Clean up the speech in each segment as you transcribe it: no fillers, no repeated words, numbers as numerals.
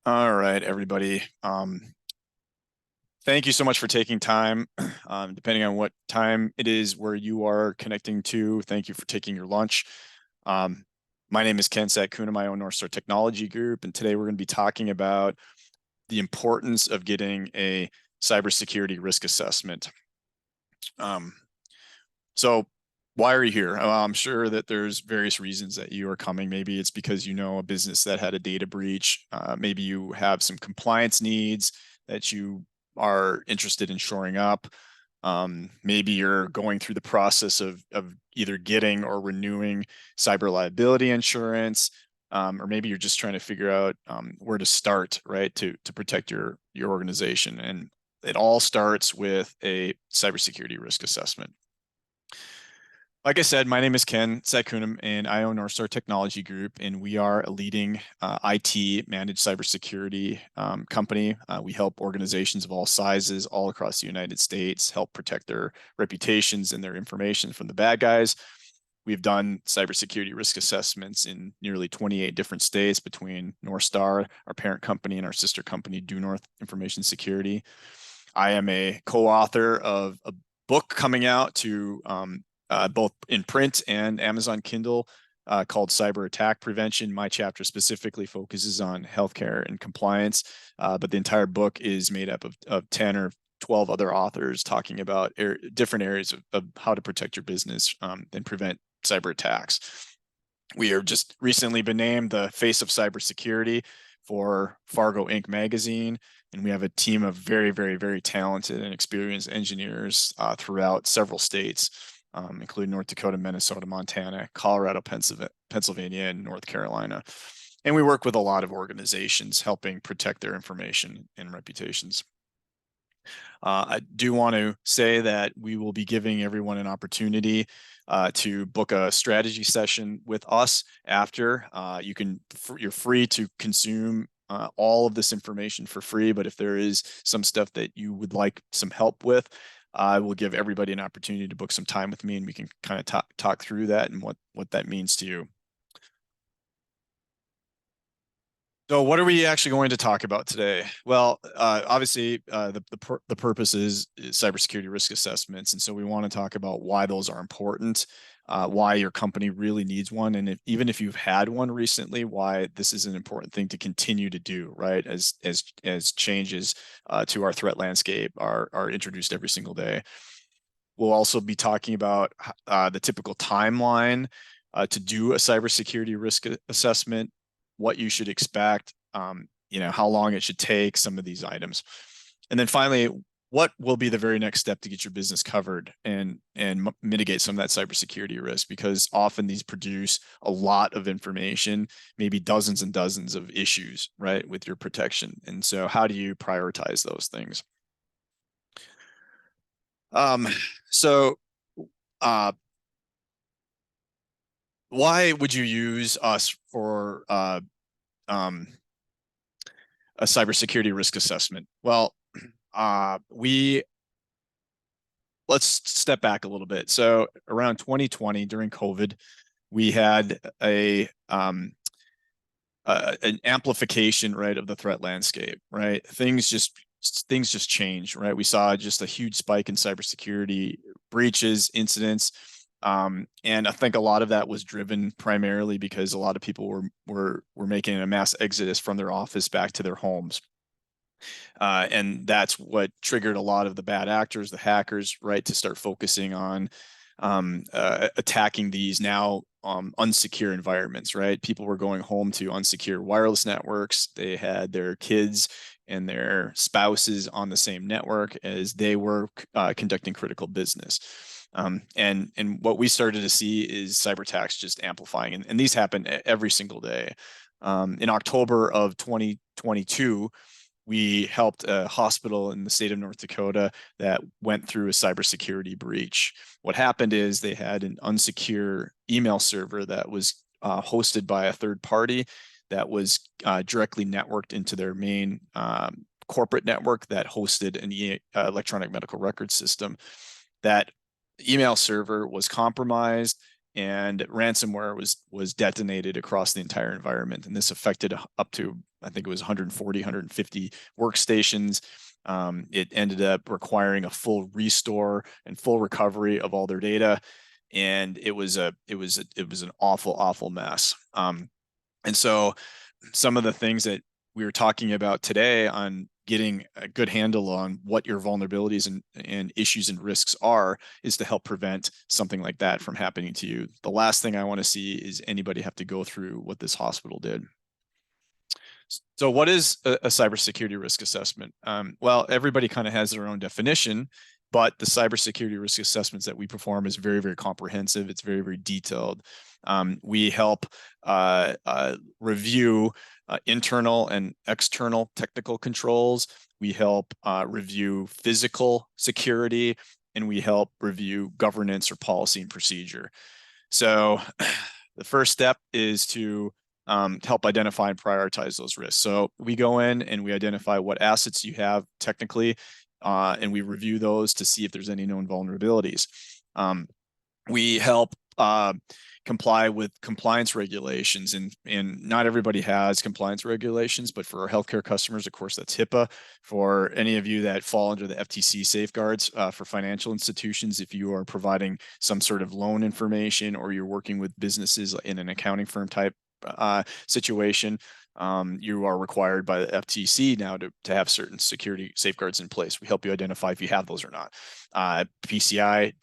All right, everybody. Thank you so much for taking time. Depending on what time it is where you are connecting to, thank you for taking your lunch. Um, my name is Ken Satkunam. I own North Star Technology Group, and today we're going to be talking about the importance of getting a cybersecurity risk assessment. Um, so why are you here? I'm sure that there's various reasons that you are coming. Maybe it's because you know a business that had a data breach. Maybe you have some compliance needs that you are interested in shoring up. Maybe you're going through the process of either getting or renewing cyber liability insurance, or maybe you're just trying to figure out where to start, right, to protect your organization. And it all starts with a cybersecurity risk assessment. Like I said, my name is Ken Satkunam, and I own North Star Technology Group, and we are a leading IT managed cybersecurity company. We help organizations of all sizes all across the United States help protect their reputations and their information from the bad guys. We've done cybersecurity risk assessments in nearly 28 different states between North Star, our parent company, and our sister company, Due North Information Security. I am a co-author of a book coming out to both in print and Amazon Kindle called Cyber Attack Prevention. My chapter specifically focuses on healthcare and compliance, but the entire book is made up of 10 or 12 other authors talking about different areas of how to protect your business and prevent cyber attacks. We have just recently been named the face of cybersecurity for Fargo Inc. magazine, and we have a team of very, very, very talented and experienced engineers throughout several states, including North Dakota, Minnesota, Montana, Colorado, Pennsylvania, and North Carolina. And we work with a lot of organizations helping protect their information and reputations. I do want to say that we will be giving everyone an opportunity to book a strategy session with us after. You're free to consume all of this information for free, but if there is some stuff that you would like some help with, I will give everybody an opportunity to book some time with me, and we can kind of talk through that and what that means to you. So what are we actually going to talk about today? Well, obviously, the purpose is cybersecurity risk assessments, and so we want to talk about why those are important, why your company really needs one, and even if you've had one recently, why this is an important thing to continue to do, right? As changes to our threat landscape are introduced every single day. We'll also be talking about the typical timeline to do a cybersecurity risk assessment, what you should expect, how long it should take, some of these items. And then finally, what will be the very next step to get your business covered and mitigate some of that cybersecurity risk? Because often these produce a lot of information, maybe dozens and dozens of issues, right, with your protection. And so how do you prioritize those things? Um, so uh, why would you use us for um, a cybersecurity risk assessment? Well, we let's step back a little bit. So around 2020 during COVID, we had an amplification, right, of the threat landscape, right? Things just changed, right? We saw just a huge spike in cybersecurity breaches, incidents, and I think a lot of that was driven primarily because a lot of people were making a mass exodus from their office back to their homes. And that's what triggered a lot of the bad actors, the hackers, right, to start focusing on attacking these now unsecure environments, right? People were going home to unsecure wireless networks. They had their kids and their spouses on the same network as they were conducting critical business. And what we started to see is cyber attacks just amplifying, and these happen every single day. In October of 2022, we helped a hospital in the state of North Dakota that went through a cybersecurity breach. What happened is they had an unsecure email server that was hosted by a third party that was directly networked into their main corporate network that hosted an electronic medical record system. That email server was compromised, and ransomware was detonated across the entire environment. And this affected up to, I think it was 140, 150 workstations. It ended up requiring a full restore and full recovery of all their data. And it was an awful mess. And so some of the things that we were talking about today on getting a good handle on what your vulnerabilities and issues and risks are is to help prevent something like that from happening to you. The last thing I want to see is anybody have to go through what this hospital did. So what is a cybersecurity risk assessment? Well, everybody kind of has their own definition, but the cybersecurity risk assessments that we perform is very comprehensive. It's very detailed. We help review internal and external technical controls. We help review physical security, and we help review governance or policy and procedure. So the first step is to help identify and prioritize those risks. So we go in and we identify what assets you have technically, and we review those to see if there's any known vulnerabilities. We help comply with compliance regulations, and not everybody has compliance regulations, but for our healthcare customers, of course, that's HIPAA. For any of you that fall under the FTC safeguards, for financial institutions, if you are providing some sort of loan information or you're working with businesses in an accounting firm type situation, you are required by the FTC now to have certain security safeguards in place. We help you identify if you have those or not. PCI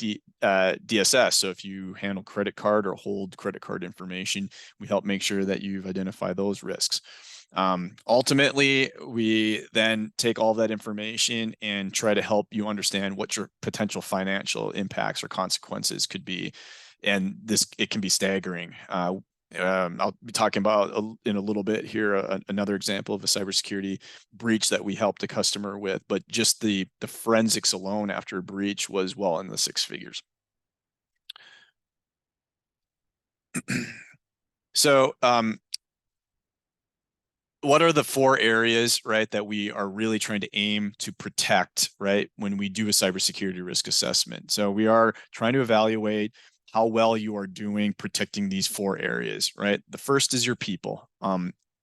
DSS. So if you handle credit card or hold credit card information, we help make sure that you've identified those risks. Ultimately, we then take all that information and try to help you understand what your potential financial impacts or consequences could be. And it can be staggering. I'll be talking about in a little bit here another example of a cybersecurity breach that we helped a customer with, but just the forensics alone after a breach was well in the six figures. So what are the four areas, right, that we are really trying to aim to protect, right, when we do a cybersecurity risk assessment? So we are trying to evaluate how well you are doing protecting these four areas, right? The first is your people.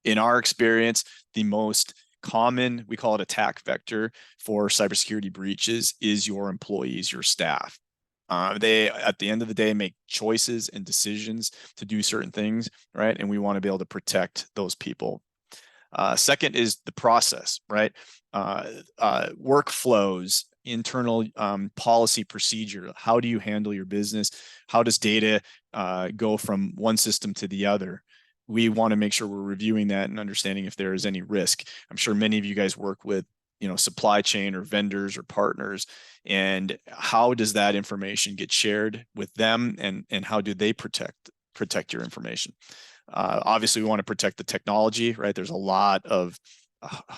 In our experience, the most common, we call it attack vector for cybersecurity breaches, is your employees, your staff. They, at the end of the day, make choices and decisions to do certain things, right? And we want to be able to protect those people. Second is the process, right? Workflows, internal policy procedure. How do you handle your business? How does data go from one system to the other? We want to make sure we're reviewing that and understanding if there is any risk. I'm sure many of you guys work with, supply chain or vendors or partners, and how does that information get shared with them, and how do they protect your information? Obviously, we want to protect the technology, right? There's a lot of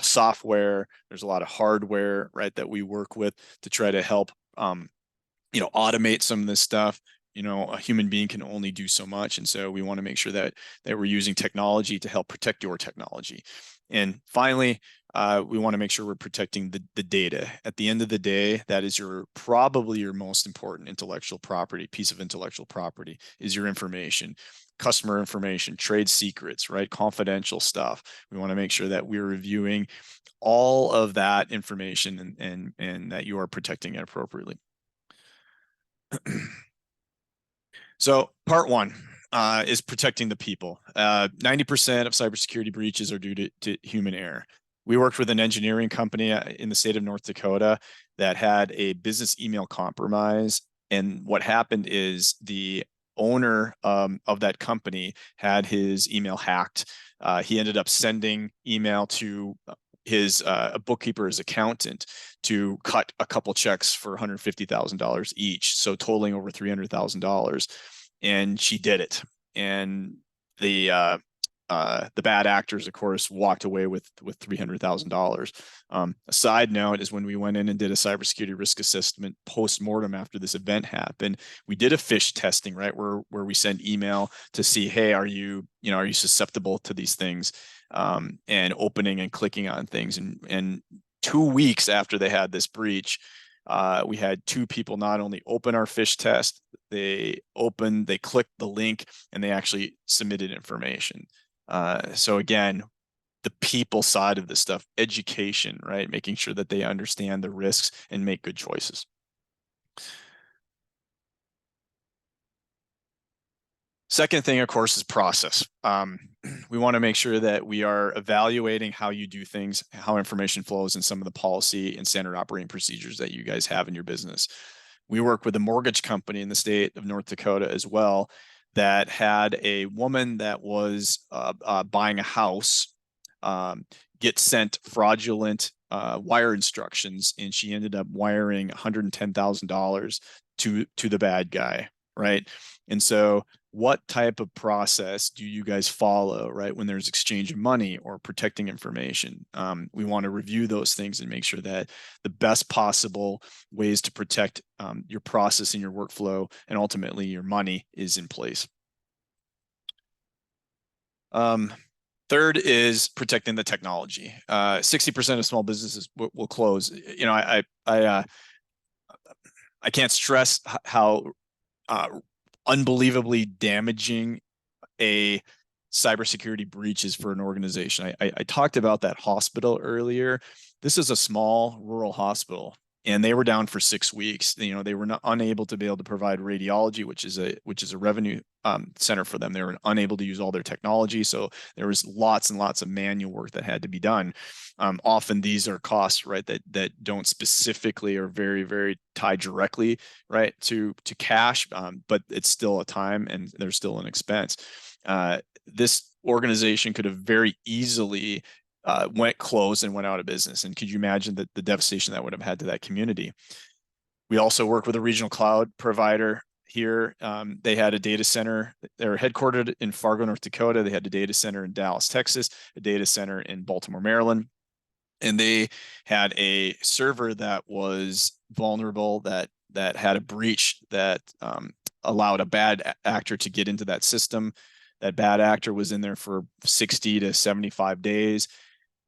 software, there's a lot of hardware, right, that we work with to try to help, automate some of this stuff. A human being can only do so much, and so we want to make sure that we're using technology to help protect your technology. And finally, we want to make sure we're protecting the data. At the end of the day, that is probably your most important piece of intellectual property is your information. Customer information, trade secrets, right? Confidential stuff. We want to make sure that we're reviewing all of that information and that you are protecting it appropriately. So part one is protecting the people. 90% of cybersecurity breaches are due to human error. We worked with an engineering company in the state of North Dakota that had a business email compromise. And what happened is the owner of that company had his email hacked. He ended up sending email to his bookkeeper, his accountant, to cut a couple checks for $150,000 each, so totaling over $300,000. And she did it. And the bad actors, of course, walked away with $300,000. A side note is when we went in and did a cybersecurity risk assessment post-mortem after this event happened, we did a phish testing, right, where we sent email to see, hey, are you susceptible to these things, and opening and clicking on things. And 2 weeks after they had this breach, We had 2 people not only open our fish test, they clicked the link, and they actually submitted information. So again, the people side of this stuff, education, right? Making sure that they understand the risks and make good choices. Second thing, of course, is process. We want to make sure that we are evaluating how you do things, how information flows, and some of the policy and standard operating procedures that you guys have in your business. We work with a mortgage company in the state of North Dakota as well that had a woman that was buying a house get sent fraudulent wire instructions, and she ended up wiring $110,000 to the bad guy, right? And so what type of process do you guys follow, right, when there's exchange of money or protecting information? We want to review those things and make sure that the best possible ways to protect your process and your workflow and ultimately your money is in place. Third is protecting the technology. 60% of small businesses will close. You know, I can't stress how unbelievably damaging a cybersecurity breach is for an organization. I talked about that hospital earlier. This is a small rural hospital, and they were down for 6 weeks. You know, they were unable to be able to provide radiology, which is a revenue center for them. They were unable to use all their technology, so there was lots and lots of manual work that had to be done. Often these are costs, right, that don't specifically or very, very tied directly, right, to cash, but it's still a time and there's still an expense. This organization could have very easily went closed and went out of business. And could you imagine the devastation that would have had to that community? We also work with a regional cloud provider here. They had a data center. They're headquartered in Fargo, North Dakota. They had a data center in Dallas, Texas, a data center in Baltimore, Maryland. And they had a server that was vulnerable, that had a breach that allowed a bad actor to get into that system. That bad actor was in there for 60 to 75 days,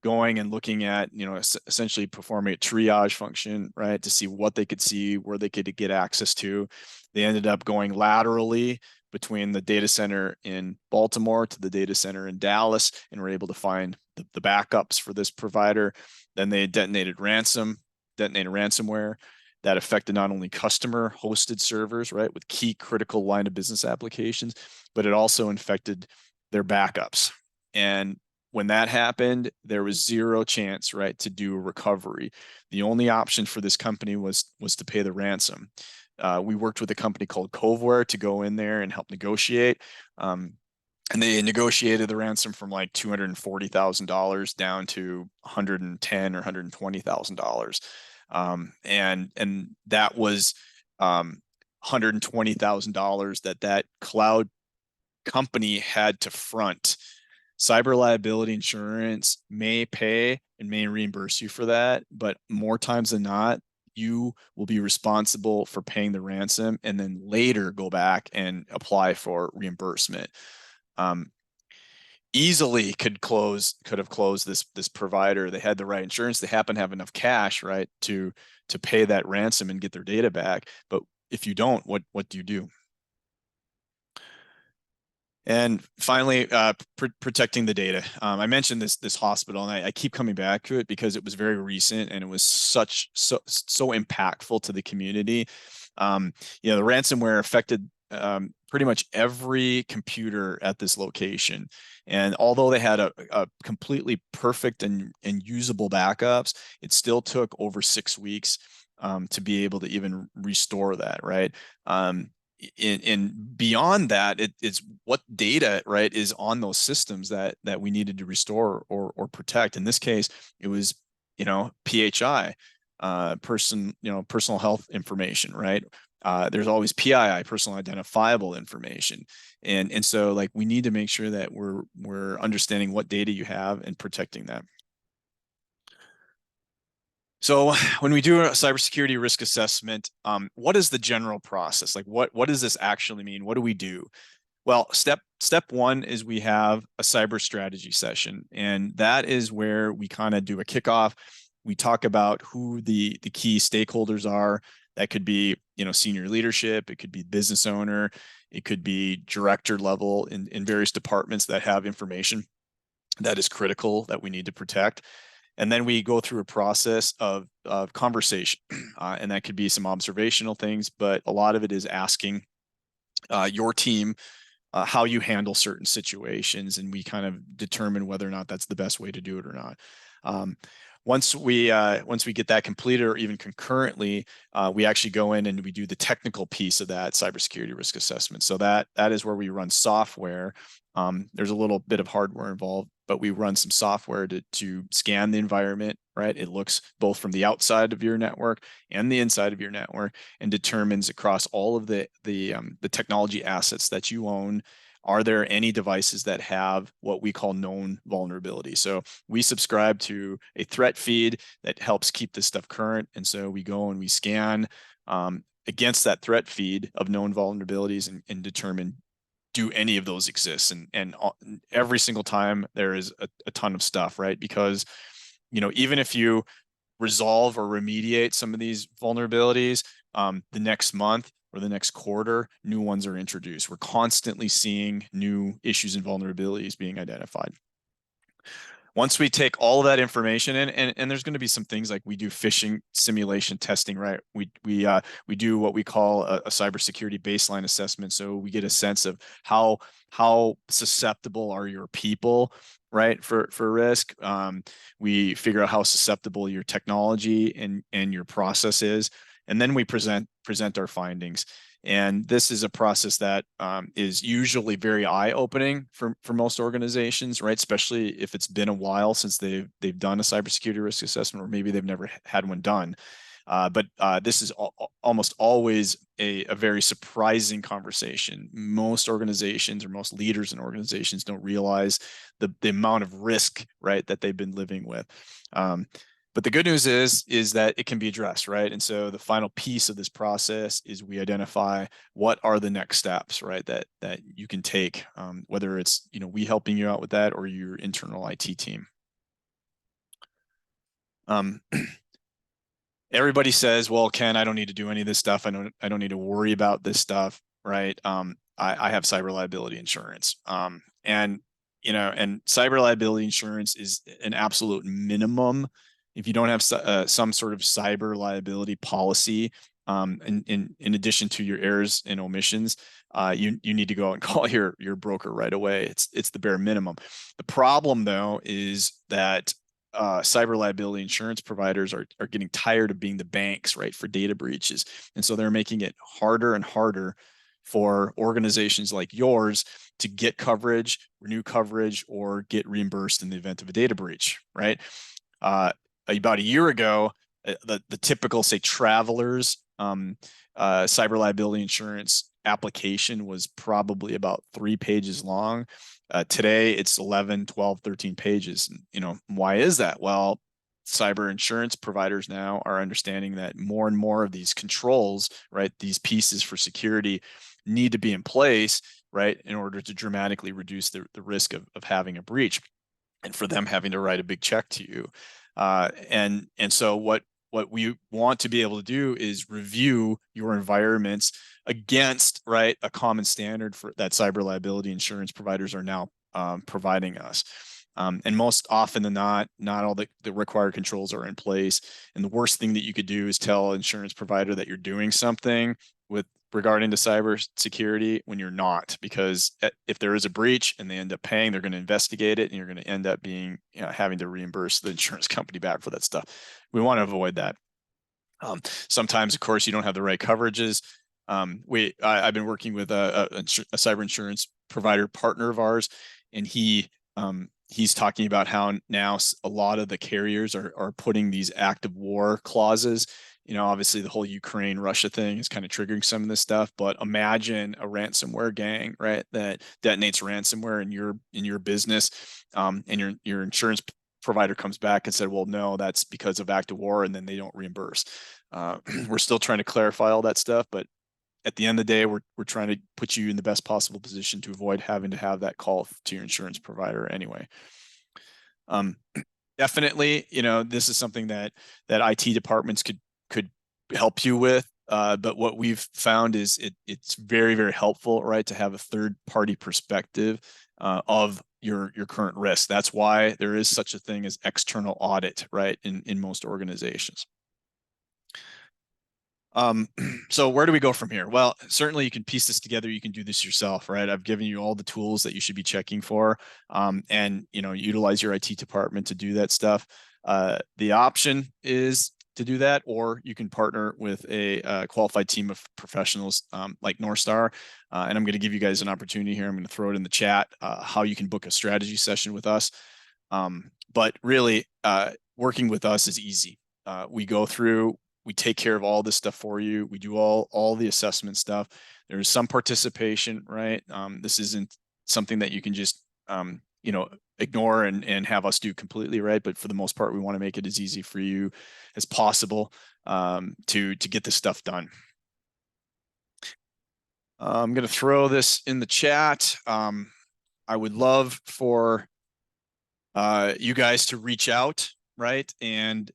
going and looking at, you know, essentially performing a triage function, right, to see what they could see, where they could get access to. They ended up going laterally between the data center in Baltimore to the data center in Dallas, and were able to find the backups for this provider. Then they detonated ransomware that affected not only customer hosted servers, right, with key critical line of business applications, but it also infected their backups. And when that happened, there was zero chance, right, to do a recovery. The only option for this company was to pay the ransom. We worked with a company called Coveware to go in there and help negotiate. And they negotiated the ransom from like $240,000 down to $110,000 or $120,000. And that was $120,000 that cloud company had to front. Cyber liability insurance may pay and may reimburse you for that, but more times than not, you will be responsible for paying the ransom and then later go back and apply for reimbursement. Easily could have closed this provider. They had the right insurance. They happen to have enough cash, right, to pay that ransom and get their data back. But if you don't, what do you do? And finally, protecting the data. I mentioned this hospital, and I keep coming back to it because it was very recent and it was so impactful to the community. You know, the ransomware affected pretty much every computer at this location. And although they had a completely perfect and usable backups, it still took over 6 weeks to be able to even restore that, right? In beyond that, it's what data, right, is on those systems that we needed to restore or protect. In this case, it was, you know, PHI, personal health information, right? There's always PII, personal identifiable information. And so like we need to make sure that we're understanding what data you have and protecting that. So when we do a cybersecurity risk assessment, what is the general process? Like what does this actually mean? What do we do? Well, step one is we have a cyber strategy session, and that is where we kind of do a kickoff. we talk about who the key stakeholders are. That could be, senior leadership, it could be business owner, it could be director level in various departments that have information that is critical that we need to protect. And then we go through a process of conversation, and that could be some observational things, but a lot of it is asking your team how you handle certain situations, and we kind of determine whether or not that's the best way to do it or not. Once we get that completed, or even concurrently, we actually go in and we do the technical piece of that cybersecurity risk assessment. So that is where we run software. There's a little bit of hardware involved, but we run some software to scan the environment, right? It looks both from the outside of your network and the inside of your network, and determines across all of the technology assets that you own, are there any devices that have what we call known vulnerabilities? So we subscribe to a threat feed that helps keep this stuff current. And so we go and we scan against that threat feed of known vulnerabilities and determine, do any of those exist? And every single time there is a ton of stuff, right? Because, even if you resolve or remediate some of these vulnerabilities, the next month or the next quarter, new ones are introduced. We're constantly seeing new issues and vulnerabilities being identified. Once we take all of that information in, and there's going to be some things like we do phishing simulation testing, right? We do what we call a cybersecurity baseline assessment. So we get a sense of how susceptible are your people, right, for risk. We figure out how susceptible your technology and your process is, and then we present our findings. And this is a process that is usually very eye-opening for most organizations, right? Especially if it's been a while since they've done a cybersecurity risk assessment, or maybe they've never had one done. But this is almost always a very surprising conversation. Most organizations, or most leaders in organizations, don't realize the amount of risk, right, that they've been living with. But the good news is that it can be addressed, right? And so the final piece of this process is we identify what are the next steps, right, that you can take, whether it's, we helping you out with that, or your internal IT team. Everybody says, well, Ken, I don't need to do any of this stuff. I don't need to worry about this stuff, right? I have cyber liability insurance. And cyber liability insurance is an absolute minimum. If you don't have some sort of cyber liability policy, in addition to your errors and omissions, you need to go out and call your broker right away. It's the bare minimum. The problem, though, is that cyber liability insurance providers are getting tired of being the banks, right, for data breaches, and so they're making it harder and harder for organizations like yours to get coverage, renew coverage, or get reimbursed in the event of a data breach, right? About a year ago, the typical, say, Travelers cyber liability insurance application was probably about 3 pages long. Today, it's 11, 12, 13 pages. Why is that? Well, cyber insurance providers now are understanding that more and more of these controls, right, these pieces for security, need to be in place, right, in order to dramatically reduce the risk of having a breach, and for them having to write a big check to you. And so what we want to be able to do is review your environments against, right, a common standard for that cyber liability insurance providers are now providing us. And most often than not all the required controls are in place. And the worst thing that you could do is tell an insurance provider that you're doing something regarding to cyber security when you're not, because if there is a breach and they end up paying, they're going to investigate it, and you're going to end up being, having to reimburse the insurance company back for that stuff. We want to avoid that. Sometimes, of course, you don't have the right coverages. I've been working with a cyber insurance provider partner of ours, and he's talking about how now a lot of the carriers are putting these active war clauses. Obviously the whole Ukraine-Russia thing is kind of triggering some of this stuff, but imagine a ransomware gang, right, that detonates ransomware in your business, and your insurance provider comes back and said, well, no, that's because of active war, and then they don't reimburse. We're still trying to clarify all that stuff, but at the end of the day, we're trying to put you in the best possible position to avoid having to have that call to your insurance provider anyway. definitely, this is something that IT departments could help you with. But what we've found is it's very, very helpful, right, to have a third party perspective of your current risk. That's why there is such a thing as external audit, right, in most organizations. So where do we go from here? Well, certainly you can piece this together. You can do this yourself, right? I've given you all the tools that you should be checking for, and utilize your IT department to do that stuff. The option is to do that, or you can partner with a qualified team of professionals like NorthStar. And I'm going to give you guys an opportunity here. I'm going to throw it in the chat how you can book a strategy session with us. But really, working with us is easy. We take care of all this stuff for you. We do all the assessment stuff. There's some participation, right? This isn't something that you can just ignore and have us do completely, right? But for the most part, we want to make it as easy for you as possible to get this stuff done. I'm going to throw this in the chat. I would love for you guys to reach out, right, and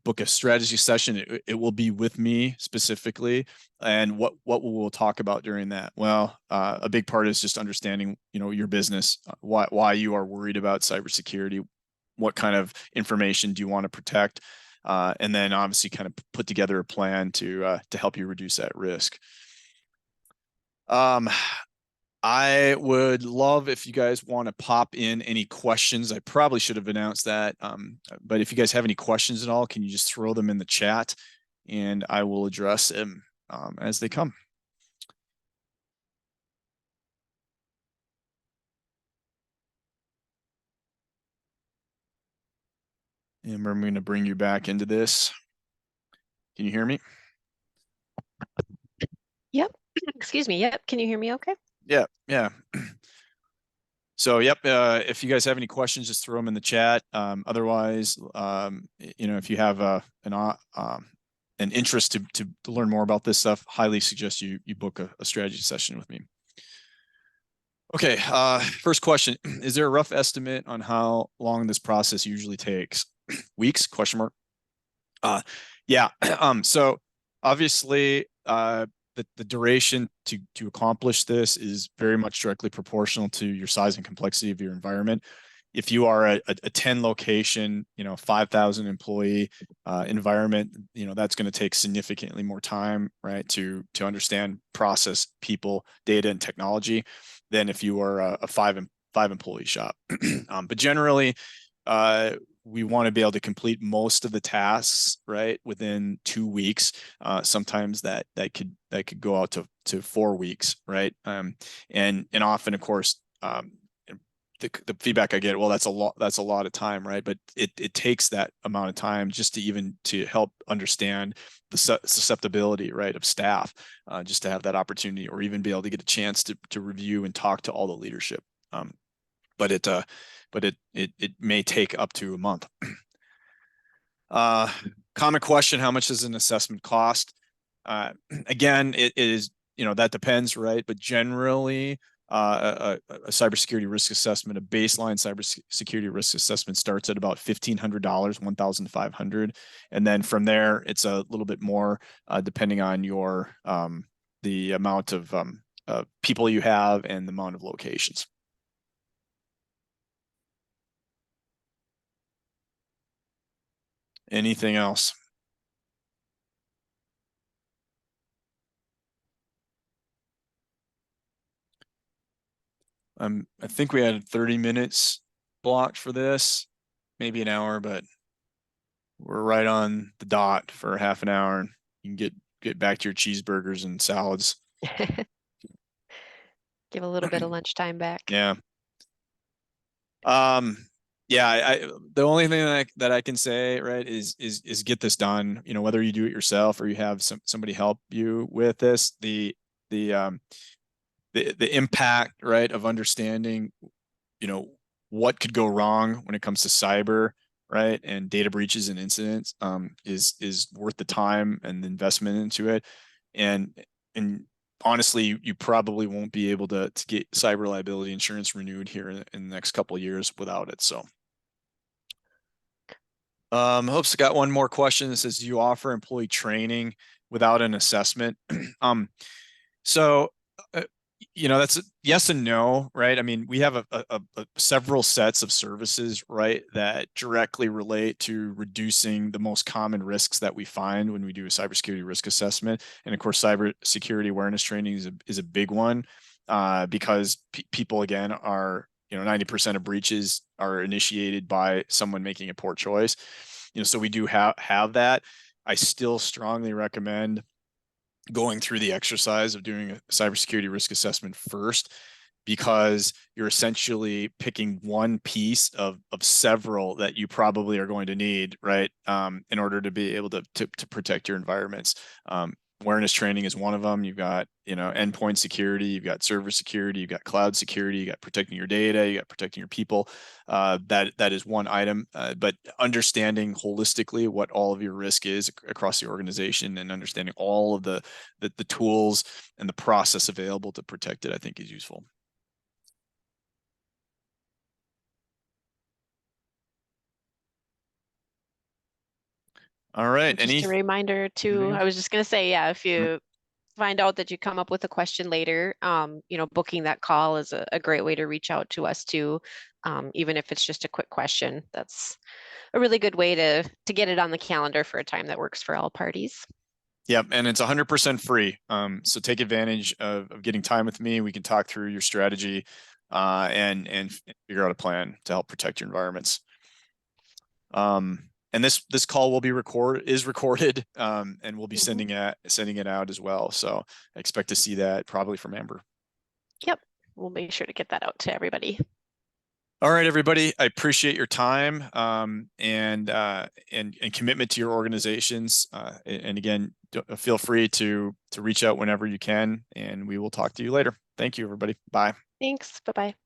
book a strategy session. It will be with me specifically, and what we'll talk about during that. Well, a big part is just understanding, your business, why you are worried about cybersecurity, what kind of information do you want to protect, and then obviously kind of put together a plan to help you reduce that risk. I would love if you guys want to pop in any questions. I probably should have announced that. But if you guys have any questions at all, can you just throw them in the chat and I will address them as they come. And I'm going to bring you back into this. Can you hear me? Yep. Excuse me. Yep. Can you hear me okay? Yeah. Yeah. So, yep. If you guys have any questions, just throw them in the chat. Otherwise, if you have an interest to learn more about this stuff, highly suggest you book a strategy session with me. Okay. First question: is there a rough estimate on how long this process usually takes? Weeks? Question mark. Yeah. So obviously, the duration to accomplish this is very much directly proportional to your size and complexity of your environment. If you are a 10 location, 5,000 employee environment, that's going to take significantly more time, right, to understand, process, people, data, and technology than if you are a five employee shop. But generally, we want to be able to complete most of the tasks, right, within 2 weeks. Sometimes that could go out to 4 weeks, right? And often, of course, the feedback I get, well, that's a lot of time, right? But it takes that amount of time just to help understand the susceptibility, right, of staff, just to have that opportunity, or even be able to get a chance to review and talk to all the leadership. But it may take up to a month. Common question: how much does an assessment cost? Again, it is, that depends, right? But generally, a cybersecurity risk assessment, a baseline cybersecurity risk assessment, starts at about $1,500, $1,500, and then from there it's a little bit more, depending on the amount of people you have and the amount of locations. Anything else? I think we had 30 minutes blocked for this, maybe an hour, but we're right on the dot for half an hour, and you can get back to your cheeseburgers and salads. Give a little bit of lunchtime back. Yeah. Yeah, the only thing that I can say, right, is get this done. Whether you do it yourself or you have somebody help you with this, the impact, right, of understanding, what could go wrong when it comes to cyber, right, and data breaches and incidents, is worth the time and the investment into it. And honestly, you probably won't be able to get cyber liability insurance renewed here in the next couple of years without it. So Hope's got one more question that says, do you offer employee training without an assessment? So, uh, that's a yes and no, right? I mean, we have a several sets of services, right, that directly relate to reducing the most common risks that we find when we do a cybersecurity risk assessment. And of course, cybersecurity awareness training is a big one, because people, again, are 90% of breaches are initiated by someone making a poor choice. So we do have that. I still strongly recommend going through the exercise of doing a cybersecurity risk assessment first, because you're essentially picking one piece of several that you probably are going to need, right? In order to be able to protect your environments. Awareness training is one of them. You've got, endpoint security, you've got server security, you've got cloud security, you got protecting your data, you got protecting your people. That is one item, but understanding holistically what all of your risk is across the organization and understanding all of the tools and the process available to protect it, I think is useful. All right. And just a reminder too, anything? I was just gonna say, yeah, if you find out that you come up with a question later, booking that call is a great way to reach out to us too. Even if it's just a quick question, that's a really good way to get it on the calendar for a time that works for all parties. Yep, and it's 100% free. So take advantage of getting time with me. We can talk through your strategy, and figure out a plan to help protect your environments. And this call will be recorded, and we'll be sending it out as well. So I expect to see that probably from Amber. Yep, we'll make sure to get that out to everybody. All right, everybody. I appreciate your time, and commitment to your organizations. And again, feel free to reach out whenever you can, and we will talk to you later. Thank you, everybody. Bye. Thanks. Bye-bye.